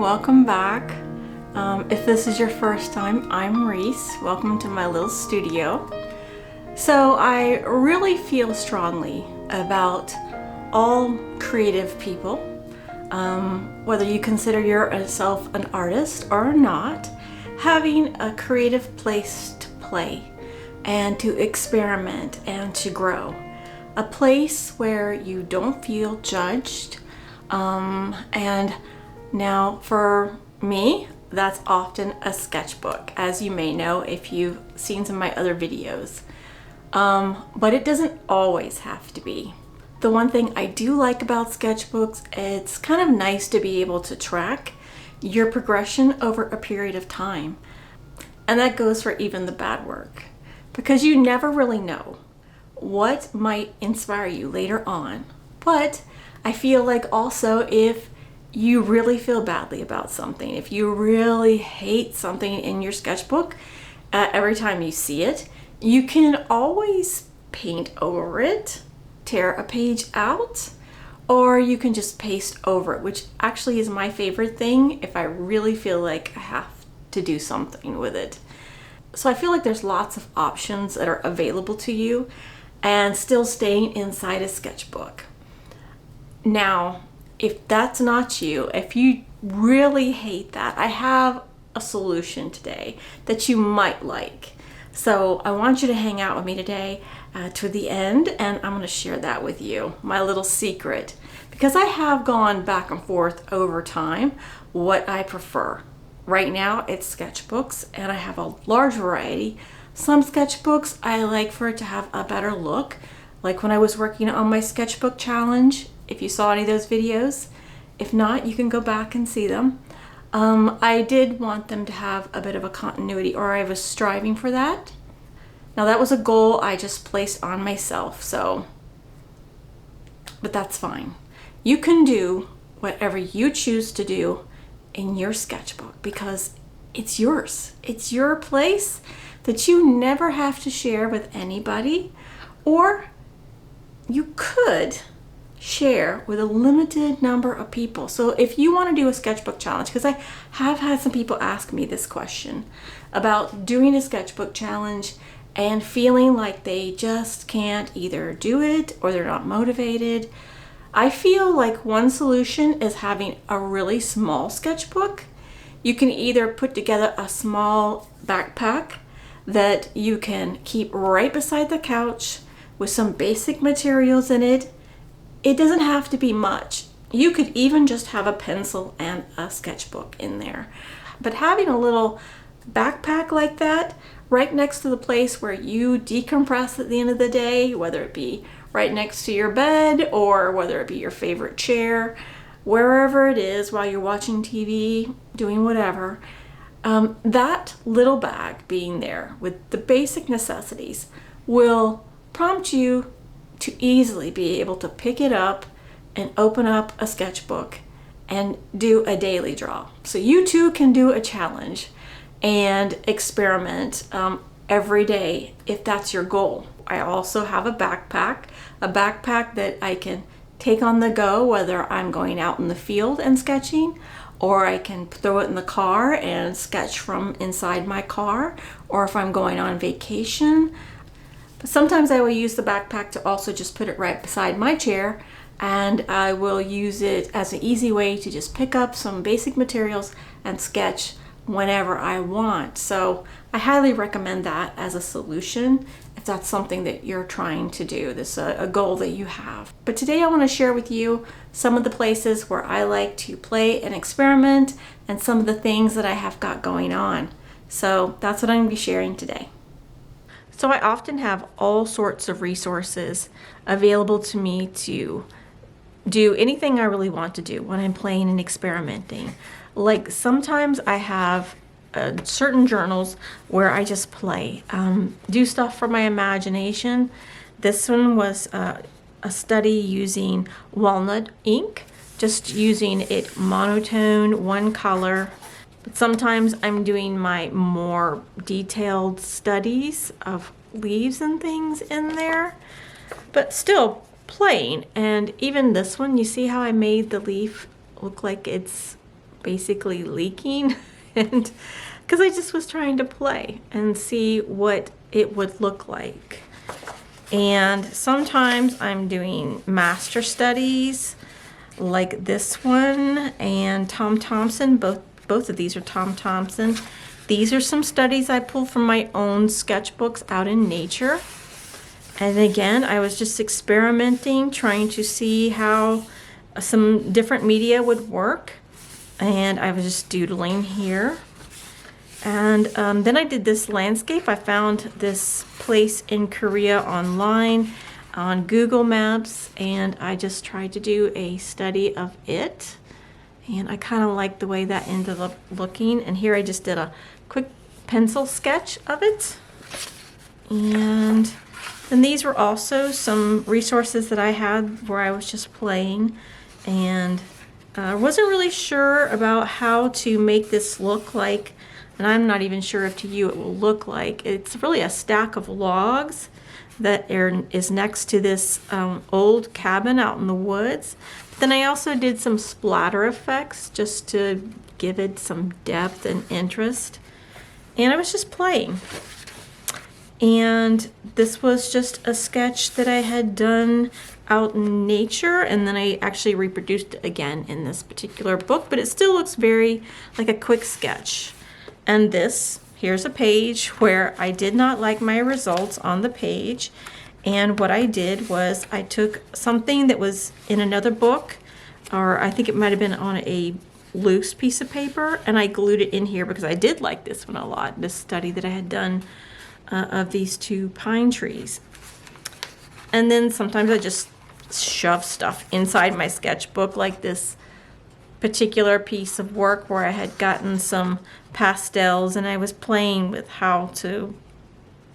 welcome back. If this is your first time, I'm Reese. Welcome to my little studio. So I really feel strongly about all creative people, whether you consider yourself an artist or not, having a creative place to play and to experiment and to grow. A place where you don't feel judged. And now for me, that's often a sketchbook, as you may know if you've seen some of my other videos. But it doesn't always have to be. The one thing I do like about sketchbooks, it's kind of nice to be able to track your progression over a period of time. And that goes for even the bad work, because you never really know what might inspire you later on. But I feel like also if you really feel badly about something, if you really hate something in your sketchbook, every time you see it, you can always paint over it, tear a page out, or you can just paste over it, which actually is my favorite thing if I really feel like I have to do something with it. So I feel like there's lots of options that are available to you and still staying inside a sketchbook. Now, if that's not you, if you really hate that, I have a solution today that you might like. So I want you to hang out with me today to the end, and I'm going to share that with you, my little secret, because I have gone back and forth over time what I prefer. Right now it's sketchbooks, and I have a large variety. Some sketchbooks I like for it to have a better look, like when I was working on my sketchbook challenge. If you saw any of those videos, if not, you can go back and see them. I did want them to have a bit of a continuity, or I was striving for that. Now that was a goal I just placed on myself, but that's fine. You can do whatever you choose to do in your sketchbook because it's yours. It's your place that you never have to share with anybody, or you could share with a limited number of people. So if you want to do a sketchbook challenge, because I have had some people ask me this question about doing a sketchbook challenge and feeling like they just can't either do it or they're not motivated. I feel like one solution is having a really small sketchbook. You can either put together a small backpack that you can keep right beside the couch with some basic materials in it. It doesn't have to be much. You could even just have a pencil and a sketchbook in there. But having a little backpack like that right next to the place where you decompress at the end of the day, whether it be right next to your bed or whether it be your favorite chair, wherever it is while you're watching TV, doing whatever, that little bag being there with the basic necessities will prompt you to easily be able to pick it up and open up a sketchbook and do a daily draw. So you too can do a challenge and experiment every day if that's your goal. I also have a backpack that I can take on the go, whether I'm going out in the field and sketching, or I can throw it in the car and sketch from inside my car, or if I'm going on vacation. But sometimes I will use the backpack to also just put it right beside my chair, and I will use it as an easy way to just pick up some basic materials and sketch whenever I want. So I highly recommend that as a solution if that's something that you're trying to do, this a goal that you have. But today I want to share with you some of the places where I like to play and experiment and some of the things that I have got going on. So that's what I'm going to be sharing today. So I often have all sorts of resources available to me to do anything I really want to do when I'm playing and experimenting. Like sometimes I have certain journals where I just play, do stuff for my imagination. This one was a study using walnut ink, just using it monotone, one color. But sometimes I'm doing my more detailed studies of leaves and things in there, but still playing. And even this one, you see how I made the leaf look like it's basically leaking, and because I just was trying to play and see what it would look like. And sometimes I'm doing master studies like this one and Tom Thompson. Both of these are Tom Thompson. These are some studies I pulled from my own sketchbooks out in nature. And again, I was just experimenting, trying to see how some different media would work. And I was just doodling here. And then I did this landscape. I found this place in Korea online on Google Maps, and I just tried to do a study of it. And I kind of like the way that ended up looking. And here I just did a quick pencil sketch of it. And then these were also some resources that I had where I was just playing, and I wasn't really sure about how to make this look like, and I'm not even sure if to you it will look like. It's really a stack of logs that is next to this old cabin out in the woods. Then I also did some splatter effects just to give it some depth and interest. And I was just playing. And this was just a sketch that I had done out in nature, and then I actually reproduced it again in this particular book, but it still looks very like a quick sketch. And here's a page where I did not like my results on the page. And what I did was I took something that was in another book, or I think it might have been on a loose piece of paper, and I glued it in here because I did like this one a lot, this study that I had done of these two pine trees. And then sometimes I just shove stuff inside my sketchbook, like this particular piece of work where I had gotten some pastels and I was playing with how to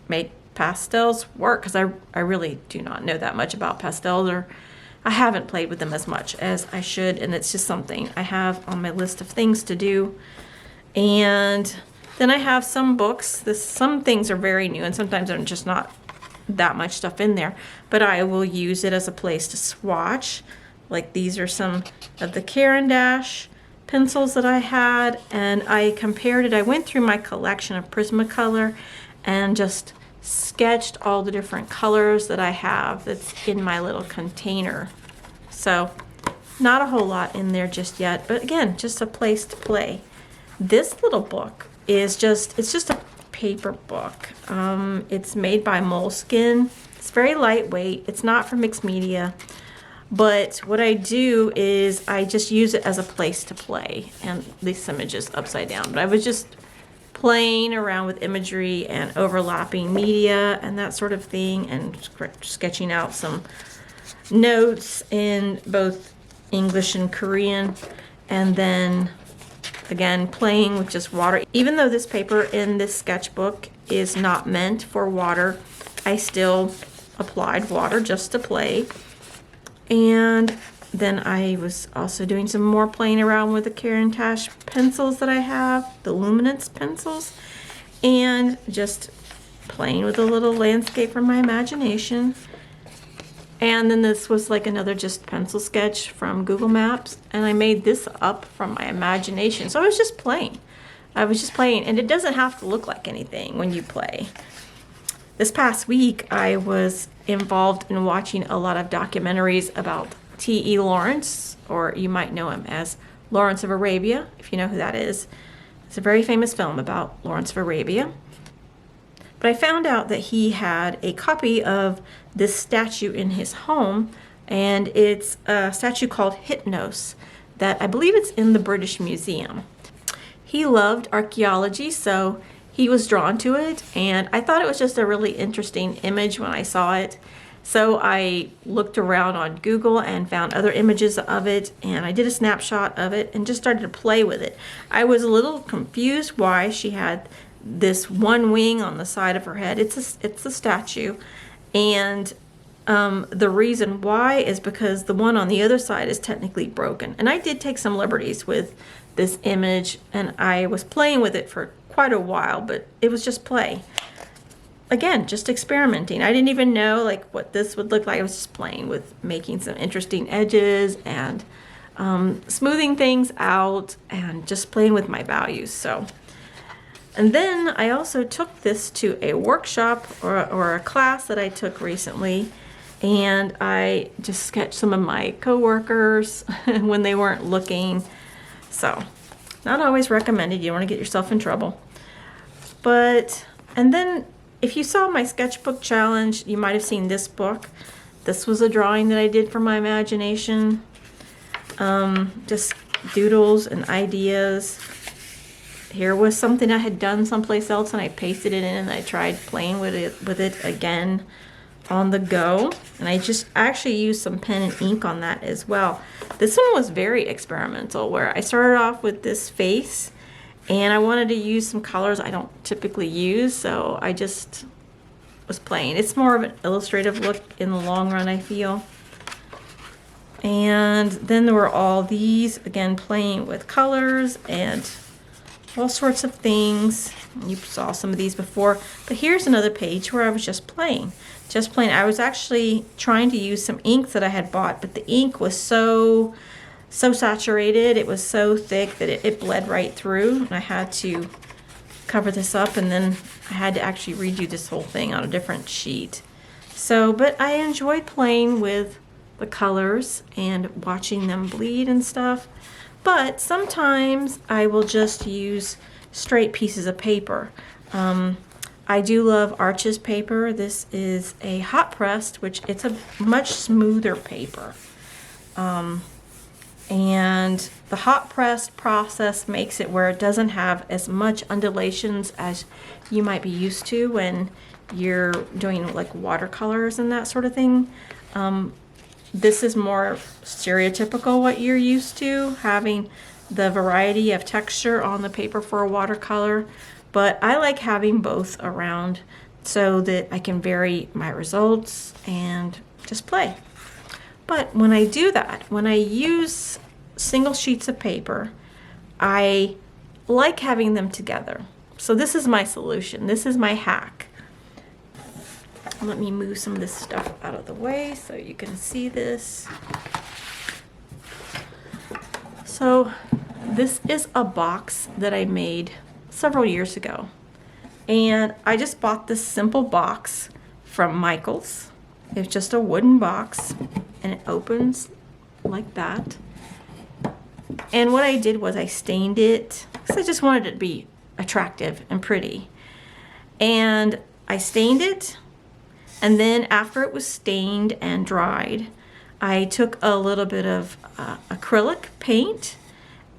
make pastels work, because I really do not know that much about pastels, or I haven't played with them as much as I should, and it's just something I have on my list of things to do. And then I have some books. Some things are very new, and sometimes there's just not that much stuff in there, but I will use it as a place to swatch. Like these are some of the Caran d'Ache pencils that I had, and I compared it. I went through my collection of Prismacolor and just sketched all the different colors that I have that's in my little container. So not a whole lot in there just yet, but again, just a place to play. This little book is it's just a paper book. It's made by Moleskine. It's very lightweight. It's not for mixed media, but what I do is I just use it as a place to play. And this image is upside down, but I was just playing around with imagery and overlapping media and that sort of thing, and sketching out some notes in both English and Korean, and then again playing with just water. Even though this paper in this sketchbook is not meant for water, I still applied water just to play. And then I was also doing some more playing around with the Caran d'Ache pencils that I have, the luminance pencils, and just playing with a little landscape from my imagination. And then this was like another just pencil sketch from Google Maps, and I made this up from my imagination. So I was just playing. And it doesn't have to look like anything when you play. This past week, I was involved in watching a lot of documentaries about T.E. Lawrence, or you might know him as Lawrence of Arabia, if you know who that is. It's a very famous film about Lawrence of Arabia. But I found out that he had a copy of this statue in his home, and it's a statue called Hypnos that I believe it's in the British Museum. He loved archaeology, so he was drawn to it, and I thought it was just a really interesting image when I saw it. So I looked around on Google and found other images of it, and I did a snapshot of it and just started to play with it. I was a little confused why she had this one wing on the side of her head. It's a statue, and the reason why is because the one on the other side is technically broken. And I did take some liberties with this image, and I was playing with it for quite a while, but it was just play. Again, just experimenting. I didn't even know like what this would look like. I was just playing with making some interesting edges and smoothing things out and just playing with my values. So, and then I also took this to a workshop or a class that I took recently, and I just sketched some of my coworkers when they weren't looking. So, not always recommended. You don't want to get yourself in trouble. But, and then if you saw my sketchbook challenge, you might have seen this book. This was a drawing that I did for my imagination. Just doodles and ideas. Here was something I had done someplace else and I pasted it in and I tried playing with it again on the go. And I just actually used some pen and ink on that as well. This one was very experimental, where I started off with this face and I wanted to use some colors I don't typically use, so I just was playing. It's more of an illustrative look in the long run, I feel. And then there were all these, again, playing with colors and all sorts of things. You saw some of these before, but here's another page where I was just playing. I was actually trying to use some inks that I had bought, but the ink was so saturated, it was so thick that it bled right through, and I had to cover this up, and then I had to actually redo this whole thing on a different sheet. So, but I enjoyed playing with the colors and watching them bleed and stuff. But sometimes I will just use straight pieces of paper. I do love Arches paper. This is a hot pressed, which it's a much smoother paper. And the hot pressed process makes it where it doesn't have as much undulations as you might be used to when you're doing like watercolors and that sort of thing. This is more stereotypical what you're used to, having the variety of texture on the paper for a watercolor. But I like having both around so that I can vary my results and just play. But when I do that, when I use single sheets of paper, I like having them together. So this is my solution. This is my hack. Let me move some of this stuff out of the way so you can see this. So this is a box that I made several years ago. And I just bought this simple box from Michael's. It's just a wooden box and it opens like that. And what I did was I stained it because I just wanted it to be attractive and pretty. And I stained it, and then after it was stained and dried, I took a little bit of acrylic paint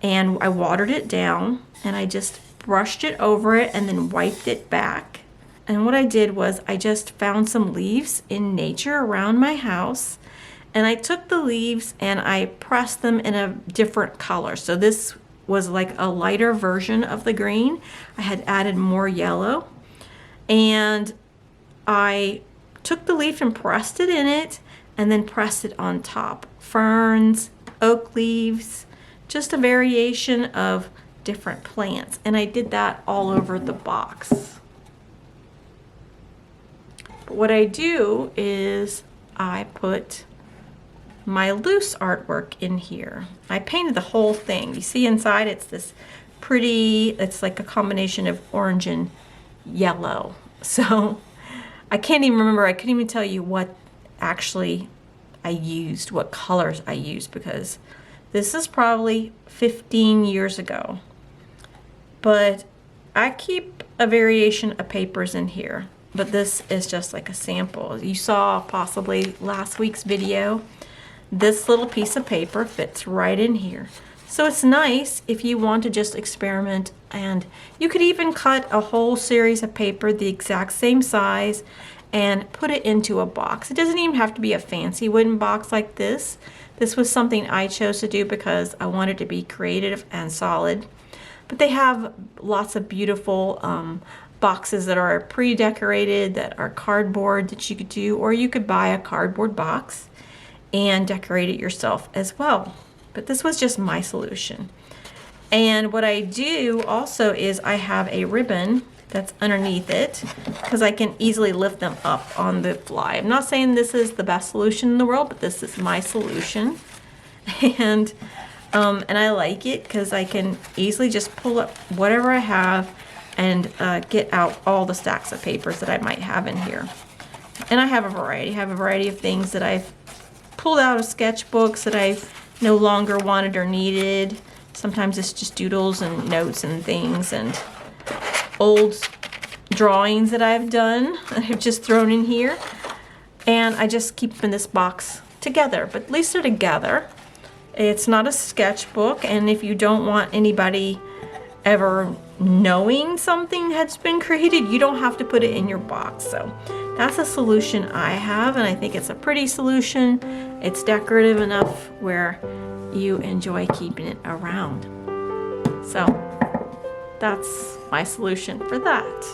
and I watered it down and I just brushed it over it and then wiped it back. And what I did was I just found some leaves in nature around my house, and I took the leaves and I pressed them in a different color. So this was like a lighter version of the green. I had added more yellow, and I took the leaf and pressed it in it and then pressed it on top. Ferns, oak leaves, just a variation of different plants. And I did that all over the box. But what I do is I put my loose artwork in here. I painted the whole thing. You see inside it's this pretty, it's like a combination of orange and yellow. So I can't even remember, I couldn't even tell you what actually I used, what colors I used, because this is probably 15 years ago. But I keep a variation of papers in here, but this is just like a sample. You saw possibly last week's video. This little piece of paper fits right in here. So it's nice if you want to just experiment, and you could even cut a whole series of paper the exact same size and put it into a box. It doesn't even have to be a fancy wooden box like this. This was something I chose to do because I wanted to be creative and solid. But they have lots of beautiful boxes that are pre-decorated, that are cardboard that you could do, or you could buy a cardboard box and decorate it yourself as well. But this was just my solution. And what I do also is I have a ribbon that's underneath it because I can easily lift them up on the fly. I'm not saying this is the best solution in the world, but this is my solution. And And I like it because I can easily just pull up whatever I have and get out all the stacks of papers that I might have in here. And I have a variety. I have a variety of things that I've pulled out of sketchbooks that I no longer wanted or needed. Sometimes it's just doodles and notes and things, and old drawings that I've done that I've just thrown in here. And I just keep them in this box together, but at least they're together. It's not a sketchbook, and if you don't want anybody ever knowing something has been created, you don't have to put it in your box. So that's a solution I have, and I think it's a pretty solution. It's decorative enough where you enjoy keeping it around. So that's my solution for that.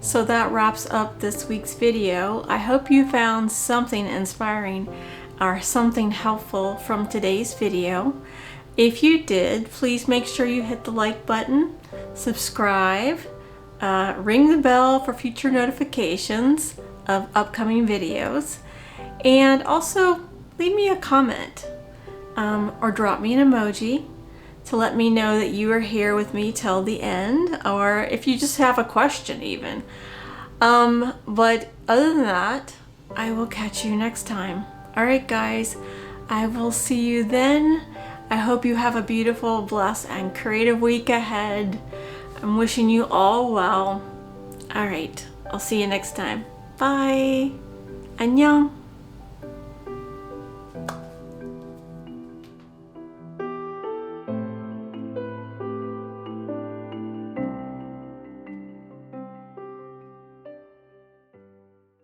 So that wraps up this week's video. I hope you found something inspiring or something helpful from today's video. If you did, please make sure you hit the like button, subscribe, ring the bell for future notifications of upcoming videos, and also leave me a comment or drop me an emoji to let me know that you are here with me till the end, or if you just have a question even. But other than that, I will catch you next time. Alright guys, I will see you then. I hope you have a beautiful, blessed, and creative week ahead. I'm wishing you all well. Alright, I'll see you next time. Bye. 안녕.